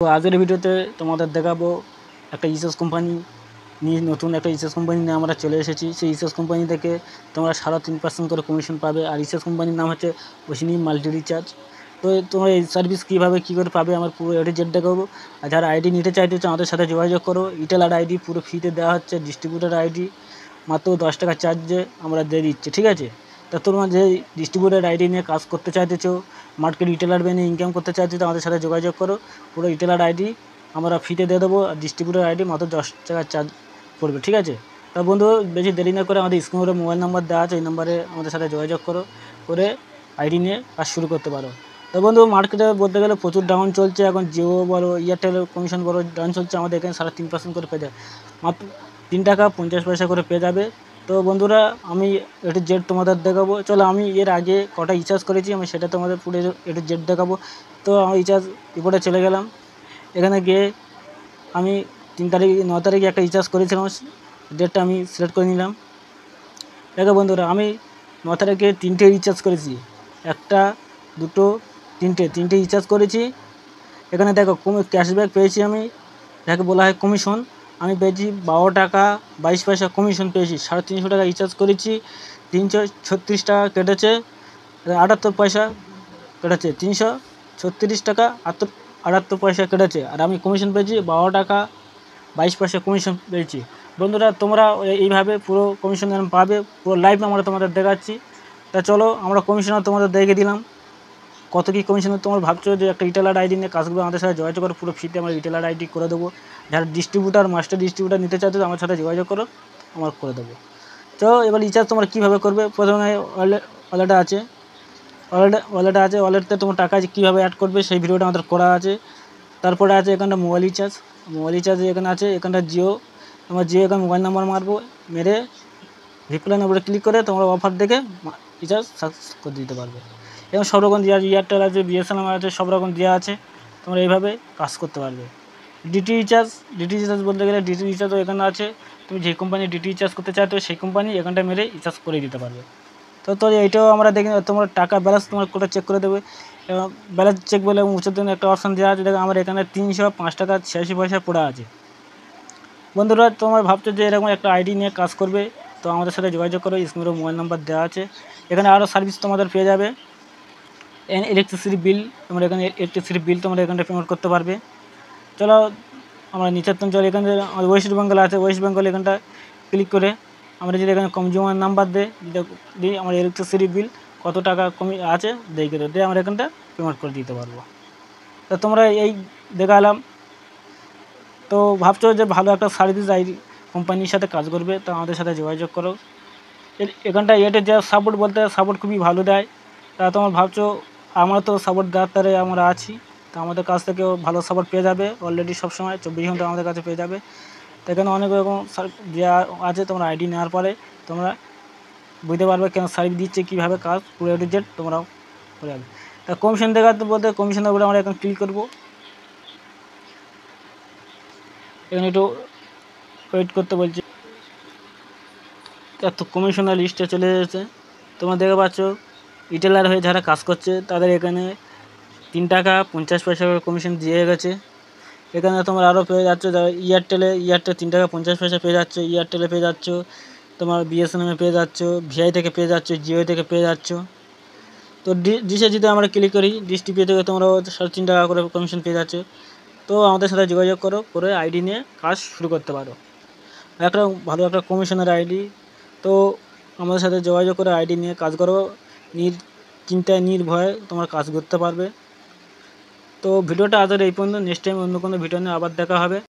তো আজকের ভিডিওতে তোমাদের দেখাবো একটা ইসেস কোম্পানি নিয়ে নতুন একটা ইসেস কোম্পানি নিয়ে আমরা চলে এসেছি। সেই ইসেস কোম্পানি থেকে তোমরা 3.5% করে কমিশন পাবে। আর ইসেস কোম্পানির নাম হচ্ছে ওসিনি মাল্টি রিচার্জ। তো তোমরা এই সার্ভিস কীভাবে কী করে পাবে আমার পুরো এটি জেড দেখাবো। আর যারা আইডি নিতে চাইতেছো আমাদের সাথে যোগাযোগ করো। রিটেলার আইডি পুরো ফ্রিতে দেওয়া হচ্ছে, ডিস্ট্রিবিউটার আইডি মাত্র 10 টাকা চার্জে আমরা দিয়ে দিচ্ছি, ঠিক আছে। তা তোমরা যে ডিস্ট্রিবিউটার আইডি নিয়ে কাজ করতে চাইতেছো, মার্কেট রিটেলার বেনে ইনকাম করতে চাইতেছো, আমাদের সাথে যোগাযোগ করো। পুরো রিটেলার আইডি আমরা ফ্রিতে দিয়ে দেবো, আর ডিস্ট্রিবিউটার আইডি মাত্র 10 টাকা চার্জ পড়বে, ঠিক আছে। তা বন্ধু বেশি দেরি না করে আমাদের স্ক্রিনে মোবাইল নাম্বার দেওয়া আছে, এই নাম্বারে আমাদের সাথে যোগাযোগ করো, করে আইডি নিয়ে কাজ শুরু করতে পারো। তো বন্ধু মার্কেটে বলতে গেলে প্রচুর ডাউন চলছে এখন। জিও বলো, এয়ারটেলের কমিশন বলো, ডাউন চলছে। আমাদের এখানে 3.5% করে পেয়ে যাবে, মাত্র 3 টাকা 50 পয়সা করে পেয়ে যাবে। তো বন্ধুরা আমি এটি জেড তোমাদের দেখাবো। চলো আমি এর আগে কটা রিচার্জ করেছি আমি সেটা তোমাদের পুরো এটি জেড দেখাবো। তো আমি রিচার্জ রিপোর্টে চলে গেলাম। এখানে গিয়ে আমি 9 তারিখে একটা রিচার্জ করেছিলাম, ডেটটা আমি সিলেক্ট করে নিলাম। দেখো বন্ধুরা আমি 9 তারিখে 3টে রিচার্জ করেছি, 1, 2, 3টে রিচার্জ করেছি। এখানে দেখো ক্যাশব্যাক পেয়েছি আমি, যাকে বলা হয় কমিশন। আমি পেয়েছি 12 টাকা 22 পয়সা কমিশন পেয়েছি। 350 টাকা রিচার্জ করেছি, 336 টাকা কেটেছে, 78 পয়সা কেটেছে, 336 টাকা 78 পয়সা কেটেছে। আর আমি কমিশন পেয়েছি 12 টাকা 22 পয়সা কমিশন পেয়েছি। বন্ধুরা তোমরা এইভাবে পুরো কমিশন পাবে, পুরো লাইভ আমরা তোমাদের দেখাচ্ছি। তা চলো আমরা কমিশনার তোমাদের দেখে দিলাম কত কী কমিশনার। তোমরা ভাবছো যে একটা রিটেলার আইডি নিয়ে কাজগুলো আমাদের সাথে যোগাযোগ করো, পুরো ফ্রিতে আমরা রিটেলার আইডি করে দেবো। যারা ডিস্ট্রিবিউটার মাস্টার ডিস্ট্রিবিউটার নিতে চাইছো আমার সাথে যোগাযোগ করো, আমরা করে দেবো। তো এবার রিচার্জ তোমরা কীভাবে করবে, প্রথমে ওয়ালেটে আছে, ওয়ালেটে তোমার টাকা কীভাবে অ্যাড করবে সেই ভিডিওটা আমাদের করা আছে। তারপরে আছে এখানটা মোবাইল রিচার্জ এখানে আছে, এখানটা জিও। তোমার জিও এখানে মোবাইল নাম্বার মারবো, মেরে রিপ্লাই নাম্বারে ক্লিক করে তোমরা অফার দেখে রিচার্জ সাকসেস করে দিতে পারবে। এবং সব রকম দেওয়া আছে, এয়ারটেল আছে, বিএসএনএল আছে, সব রকম দেওয়া আছে। তোমরা এইভাবে কাজ করতে পারবে। ডিটি রিচার্জ বলতে গেলে ডিটি রিচার্জও এখানে আছে। তুমি যে কোম্পানি ডিটি রিচার্জ করতে চাইতো সেই কোম্পানি এখানটা মেরে রিচার্জ করে দিতে পারবে। তো এইটাও আমরা দেখি, তোমরা টাকা ব্যালেন্স তোমার কোটা চেক করে দেবে। এবং ব্যালেন্স চেক বলে উঁচুর জন্য একটা অপশান দেওয়া আছে, দেখো আমার এখানে 305 টাকা 86 পয়সা পড়ে আছে। বন্ধুরা তোমরা ভাবছো যে এরকম একটা আইডি নিয়ে কাজ করবে, তো আমাদের সাথে যোগাযোগ করো, স্ক্রিনে মোবাইল নাম্বার দেওয়া আছে। এখানে আরও সার্ভিস তোমাদের পেয়ে যাবে। ইলেকট্রিসিটি বিল, তোমরা এখানে ইলেকট্রিসিটি বিল তোমরা এখানটা পেমেন্ট করতে পারবে। চলো আমরা নিচের চলো, এখানে আমাদের ওয়েস্ট বেঙ্গল আছে, ওয়েস্ট বেঙ্গল এখানটা ক্লিক করে আমরা যদি এখানে কনজিউমার নাম্বার দিই আমার ইলেকট্রিসিটি বিল কত টাকা কমে আছে দিয়ে আমরা এখানটা পেমেন্ট করে দিতে পারবো। তো তোমরা এই দেখালাম। তো ভাবছো যে ভালো একটা সার্ভিস আইডি কোম্পানির সাথে কাজ করবে, তো আমাদের সাথে যোগাযোগ করো। এখানটা এয়ারটেল যা সাপোর্ট বলতে সাপোর্ট খুবই ভালো দেয়। তা তোমার ভাবছো আমরা তো সাপোর্ট দেওয়ার তারে আমরা আছি, তো আমাদের কাছ থেকেও ভালো সাপোর্ট পেয়ে যাবে। অলরেডি সবসময় 24 ঘন্টা আমাদের কাছে পেয়ে যাবে। তো এখানে অনেক রকম দেওয়া আছে, তোমরা আইডি নেওয়ার পরে তোমরা বুঝতে পারবে কেন সার্ভিস দিচ্ছে, কীভাবে কাজ পুরো এ টু জেড তোমরাও করে যাবে। তা কমিশন দেখাতে বলতে কমিশনের উপরে আমরা এখন ক্লিক করবো। এখানে একটু ওয়েট করতে বলছে। তো কমিশনার লিস্টে চলে এসেছে, তোমরা দেখতে পাচ্ছ রিটেলার হয়ে যারা কাজ করছে তাদের এখানে 3 টাকা 50 পয়সা করে কমিশন দিয়ে গেছে। এখানে তোমরা আরও পেয়ে যাচ্ছ যারা এয়ারটেল 3 টাকা 50 পয়সা পেয়ে যাচ্ছ, এয়ারটেলে পেয়ে যাচ্ছ, তোমার বিএসএনএলে পেয়ে যাচ্ছ, ভিআই থেকে পেয়ে যাচ্ছ, জিও থেকে পেয়ে যাচ্ছ। তো ডিশে যদি আমরা ক্লিক করি, ডিশ টিপি থেকে তোমরা 3.5 টাকা করে কমিশন পেয়ে যাচ্ছ। তো আমাদের সাথে যোগাযোগ করো, করে আইডি নিয়ে কাজ শুরু করতে পারো। একটা ভালো একটা কমিশনের আইডি। তো আমাদের সাথে যোগাযোগ করে আইডি নিয়ে কাজ করো, চিন্তায় নির্ভয়ে তোমার কাজ করতে পারবে। তো ভিডিওটা আজ এই পর্যন্ত, নেক্সট টাইম অন্য কোনো ভিডিও নিয়ে আবার দেখা হবে।